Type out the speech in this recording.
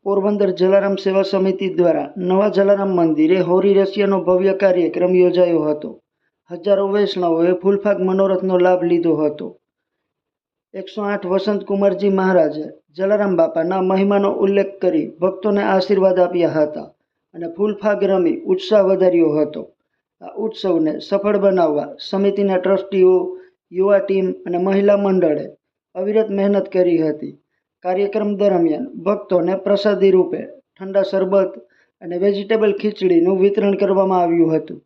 પોરબંદર જલારામ સેવા સમિતિ દ્વારા નવા જલારામ મંદિરે હોળી રસિયાનો ભવ્ય કાર્યક્રમ યોજાયો હતો. હજારો વૈષ્ણવોએ ફૂલફાગ મનોરથનો લાભ લીધો હતો. 108 વસંતકુમારજી મહારાજે જલારામ બાપાના મહિમાનો ઉલ્લેખ કરી ભક્તોને આશીર્વાદ આપ્યા હતા અને ફૂલફાગ રમી ઉત્સાહ વધાર્યો હતો. આ ઉત્સવને સફળ બનાવવા સમિતિના ટ્રસ્ટીઓ, યુવા ટીમ અને મહિલા મંડળે અવિરત મહેનત કરી હતી. કાર્યક્રમ દરમિયાન ભક્તોને પ્રસાદી રૂપે ઠંડા શરબત અને વેજીટેબલ ખીચડીનું વિતરણ કરવામાં આવ્યું હતું.